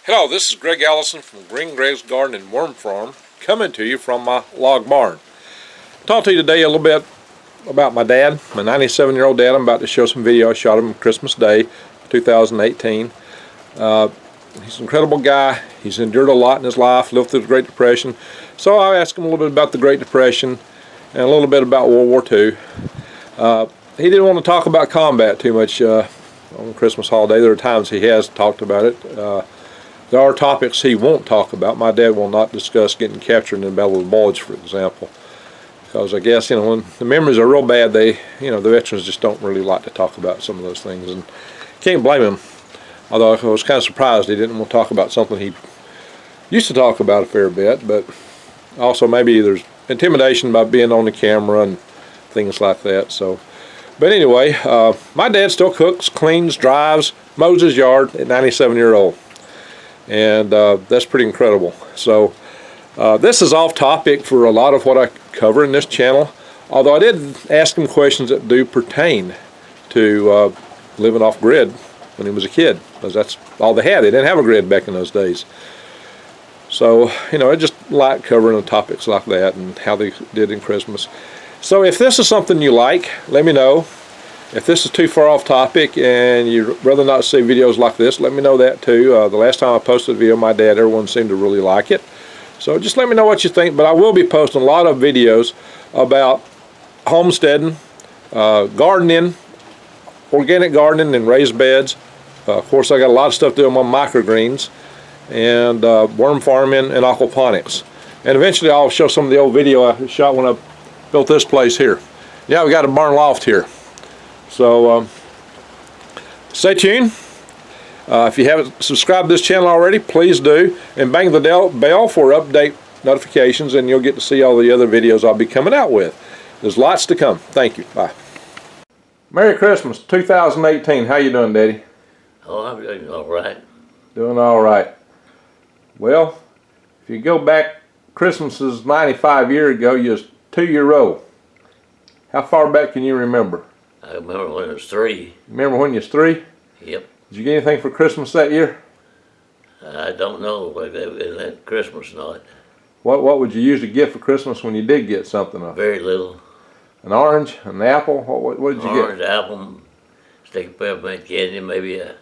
Hello, this is Greg Allison from Green Greg's Garden and Worm Farm, coming to you from my log barn. I'll talk to you today a little bit about my dad, my 97-year-old dad. I'm about to show some video. I shot him Christmas Day, 2018. He's an incredible guy. He's endured a lot in his life, lived through the Great Depression. So I asked him a little bit about the Great Depression and a little bit about World War II. He didn't want to talk about combat too much on the Christmas holiday. There are times he has talked about it. There are topics he won't talk about. My dad will not discuss getting captured in the Battle of the Bulge, for example, because I guess, when the memories are real bad, the veterans just don't really like to talk about some of those things, and can't blame him. Although I was kind of surprised he didn't want to talk about something he used to talk about a fair bit, but also maybe there's intimidation by being on the camera and things like that. So, but anyway, my dad still cooks, cleans, drives, mows his yard at 97-year-old. And that's pretty incredible. So this is off topic for a lot of what I cover in this channel, although I did ask him questions that do pertain to living off grid when he was a kid, because that's all they had. They didn't have a grid back in those days. So I just like covering topics like that and how they did in Christmas. So if this is something you like, let me know. If this is too far off topic and you'd rather not see videos like this, let me know that too. The last time I posted a video, my dad, everyone seemed to really like it. So just let me know what you think. But I will be posting a lot of videos about homesteading, gardening, organic gardening and raised beds. Of course, I got a lot of stuff to do on my microgreens, and worm farming and aquaponics. And eventually I'll show some of the old video I shot when I built this place here. Yeah, we got a barn loft here. So stay tuned. If you haven't subscribed to this channel already, please do, and bang the bell for update notifications, and you'll get to see all the other videos I'll be coming out with. There's lots to come. Thank you. Bye. Merry Christmas 2018. How you doing, Daddy? Oh, I'm doing all right. Doing all right. Well, if you go back, Christmas is 95 years ago. You was 2-year-old. How far back can you remember? I remember when I was 3. Remember when you was 3? Yep. Did you get anything for Christmas that year? I don't know whether it was Christmas or not. What would you usually get for Christmas when you did get something? Very little. An orange, an apple? What did you get? Orange, apple, stick of peppermint candy, maybe a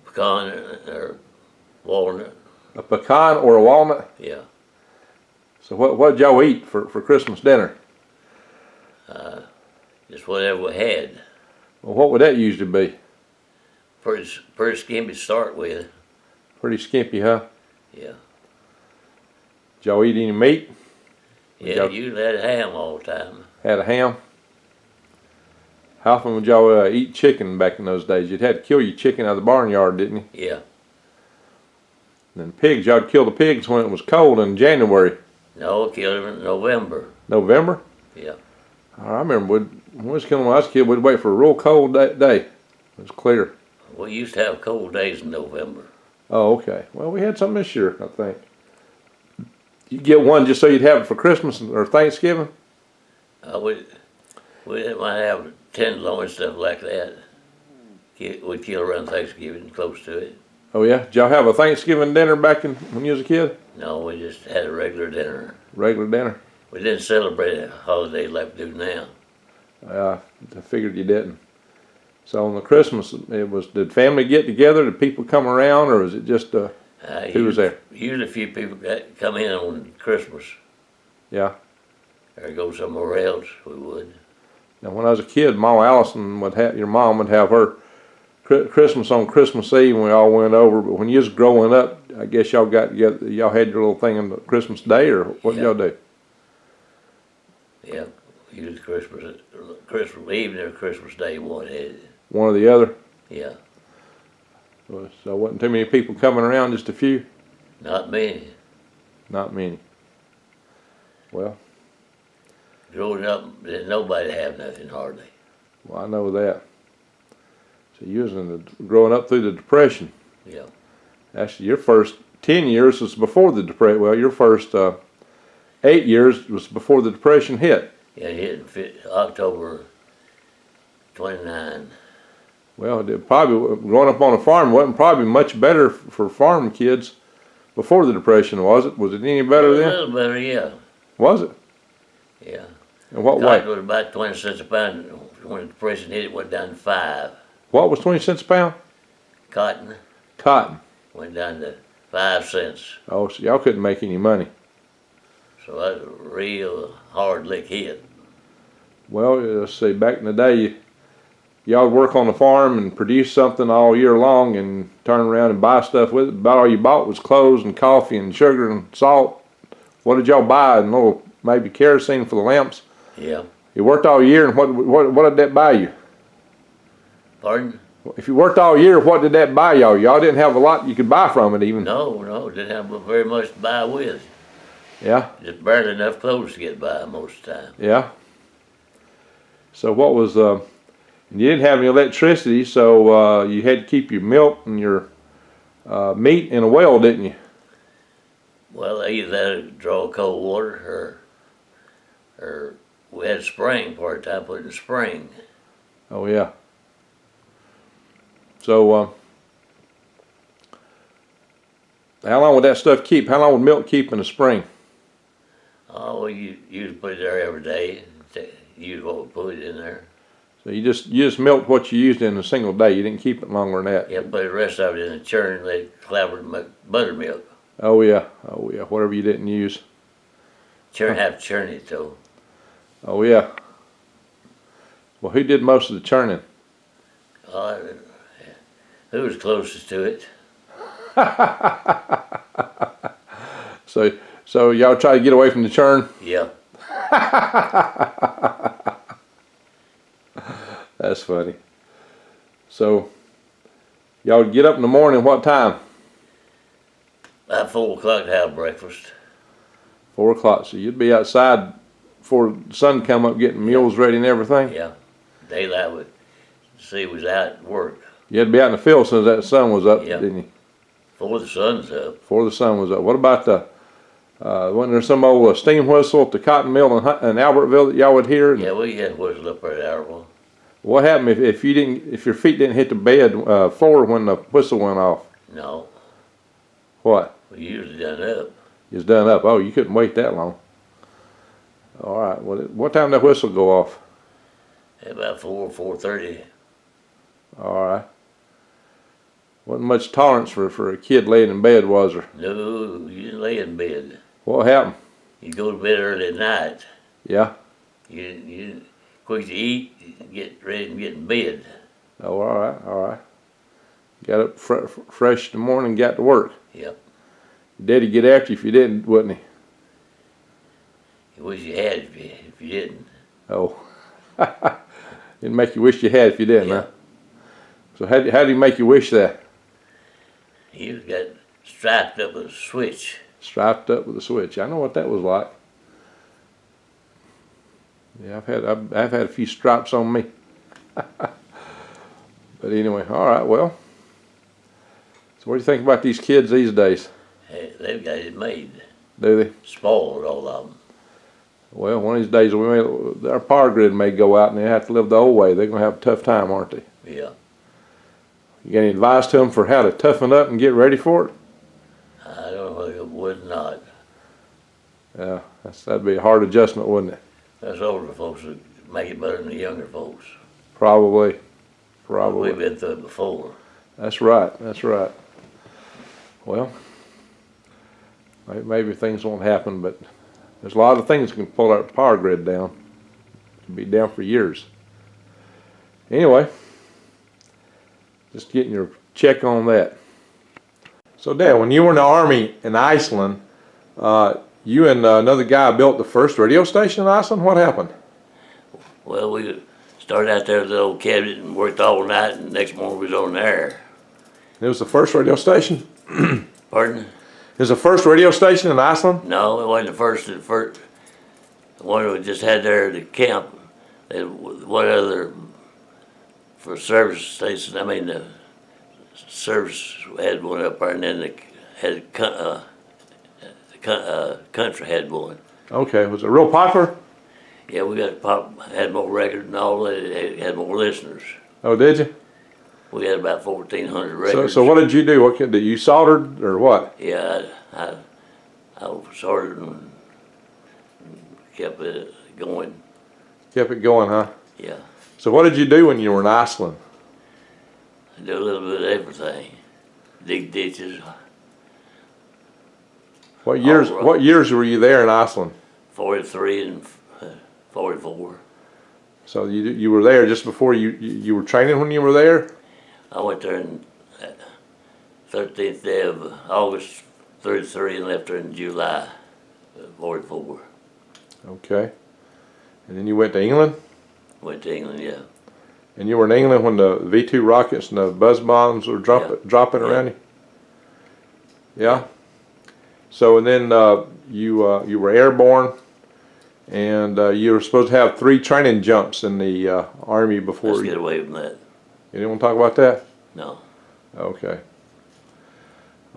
pecan or walnut. A pecan or a walnut? Yeah. So what did y'all eat for Christmas dinner? Just whatever we had. Well, what would that usually be? Pretty skimpy to start with. Pretty skimpy, huh? Yeah. Did y'all eat any meat? Yeah, usually had ham all the time. Had a ham? How often would y'all eat chicken back in those days? You'd have to kill your chicken out of the barnyard, didn't you? Yeah. And then pigs, y'all'd kill the pigs when it was cold in January. No, killed them in November. November? Yeah. I remember when we was killing when I was a kid, we'd wait for a real cold day. It was clear. We used to have cold days in November. Oh, okay. Well, we had some this year, I think. You get one just so you'd have it for Christmas or Thanksgiving? We might have tenderloin and stuff like that. We'd kill around Thanksgiving, close to it. Oh, yeah? Did y'all have a Thanksgiving dinner back when you was a kid? No, we just had a regular dinner. Regular dinner? We didn't celebrate a holiday like we do now. I figured you didn't. So on the Christmas, did family get together? Did people come around, or was it just who was there? Usually a few people come in on Christmas. Yeah. Or go somewhere else, we would. Now when I was a kid, your mom would have her Christmas on Christmas Eve when we all went over. But when you was growing up, I guess y'all got together. Y'all had your little thing on Christmas Day, or what did y'all do? Yeah, usually Christmas evening or Christmas Day, one had it. One or the other? Yeah. So wasn't too many people coming around, just a few? Not many. Not many. Well. Growing up, didn't nobody have nothing hardly. Well, I know that. So you was growing up through the Depression. Yeah. Actually, your first 10 years was before the Depression. Well, your first 8 years was before the Depression hit. Yeah, it hit October 29. Well, it probably growing up on a farm wasn't probably much better for farm kids before the Depression, was it? Was it any better A then? little better, yeah. Was it? Yeah. In what way? Cotton was about 20 cents a pound. When the Depression hit, it went down to 5. What was 20 cents a pound? Cotton Cotton. went down to 5 cents. Oh, so y'all couldn't make any money. So that was a real hard lick hit. Well, let's see, back in the day, y'all would work on the farm and produce something all year long and turn around and buy stuff with it. About all you bought was clothes and coffee and sugar and salt. What did y'all buy? And little maybe kerosene for the lamps. Yeah. You worked all year, and what did that buy you? Pardon? If you worked all year, what did that buy y'all? Y'all didn't have a lot you could buy from it even. No, didn't have very much to buy with. Yeah, Just barely enough clothes to get by most of the time. yeah. So what was, you didn't have any electricity, so you had to keep your milk and your meat in a well, didn't you? Well, either that draw cold water or we had a spring part of the time, put it in the spring. Oh, yeah. So, how long would that stuff keep? How long would milk keep in the spring? Oh, well, you usually put it there every day. Use what we put in there. So you just milked what you used in a single day. You didn't keep it longer than that. Yeah, put the rest of it in the churn and let it clabber to make buttermilk. Oh yeah, oh yeah. Whatever you didn't use. Have to churn it though. Oh yeah. Well, who did most of the churning? Who was closest to it? So y'all try to get away from the churn? Yeah. That's funny. So y'all would get up in the morning. What time? About 4 o'clock to have breakfast. 4 o'clock. So you'd be outside before the sun come up, getting meals ready and everything. Yeah. Daylight would see was out at work. You had to be out in the field as soon as that sun was up, Yeah. didn't you? Before the sun's up. Before the sun was up. What about the? Wasn't there some old steam whistle at the cotton mill in Albertville that y'all would hear? Yeah, we had whistle up there at Albertville. What happened if your feet didn't hit the bed floor when the whistle went off? No, What? we usually done up. You was done up. Oh, you couldn't wait that long. All right. Well, what time did that whistle go off? About 4:30. All right. Wasn't much tolerance for a kid laying in bed, was there? No, you didn't lay in bed. What happened? You go to bed early at night. Yeah. You quick to eat, get ready and get in bed. Oh, all right. All right. Got up fresh in the morning, got to work. Yep. Daddy'd get after you if you didn't, wouldn't he? You wish you had if you didn't. Oh. It'd make you wish you had if you didn't, Yeah. huh? So how did he make you wish that? He was got strapped up with a switch. Striped up with a switch. I know what that was like. Yeah, I've had a few stripes on me. But anyway, all right. Well, so what do you think about these kids these days? Hey, they've got it made. Do they? Spoiled, all of them. Well, one of these days our power grid may go out and they have to live the old way. They're gonna have a tough time, aren't they? Yeah. You got any advice to them for how to toughen up and get ready for it? I don't know if it would not. Yeah, that'd be a hard adjustment, wouldn't it? Us older folks would make it better than the younger folks. Probably. We've been through it before. That's right. That's right. Well, maybe things won't happen, but there's a lot of things that can pull our power grid down. It can be down for years. Anyway, just getting your check on that. So, Dad, when you were in the Army in Iceland, you and another guy built the first radio station in Iceland. What happened? Well, we started out there with the old cabinet and worked all night, and the next morning we was on the air. It was the first radio station? Pardon? It was the first radio station in Iceland? No, it wasn't the first. The one we just had there at the camp. One other for service station. I mean, the service had one up there, and then the country had one. Okay, was it real popular? Yeah, we had more records and all that. It had more listeners. Oh, did you? We had about 1,400 records. So what did you do? What did you soldered or what? Yeah, I sorted and kept it going. Kept it going, huh? Yeah, So what did you do when you were in Iceland? I do a little bit of everything. Dig ditches. What years? All right. What years were you there in Iceland? 43 and 44. So you were there just before you were training when you were there? I went there in 13th day of August 33 and left there in July 44. Okay. And then you went to England? Went to England, yeah. And you were in England when the V2 rockets and the buzz bombs were dropping around you? Yeah. So and then you were airborne, and you were supposed to have 3 training jumps in the Army before. Let's get away from that. You didn't want to talk about that? No. Okay.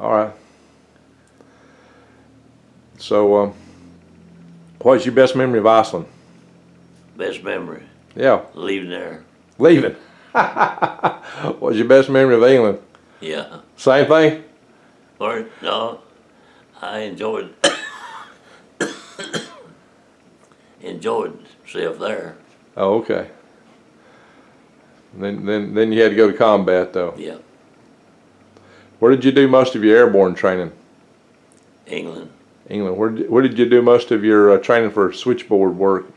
All right. So what's your best memory of Iceland? Best memory, Yeah. leaving there. Leaving. What's your best memory of England? Yeah. Same thing? Or, no, I enjoyed myself there. Oh, okay. Then you had to go to combat though. Yeah. Where did you do most of your airborne training? England. England. Where did you do most of your training for switchboard work?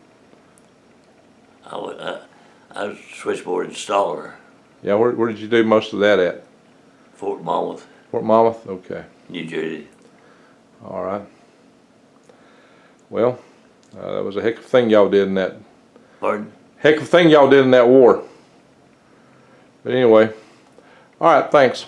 I was switchboard installer. Yeah, where did you do most of that at? Fort Monmouth, Fort Monmouth? Okay. New Jersey. All right. Well, that was a heck of a thing y'all did in that. Pardon? Heck of a thing y'all did in that war. But anyway, all right, thanks.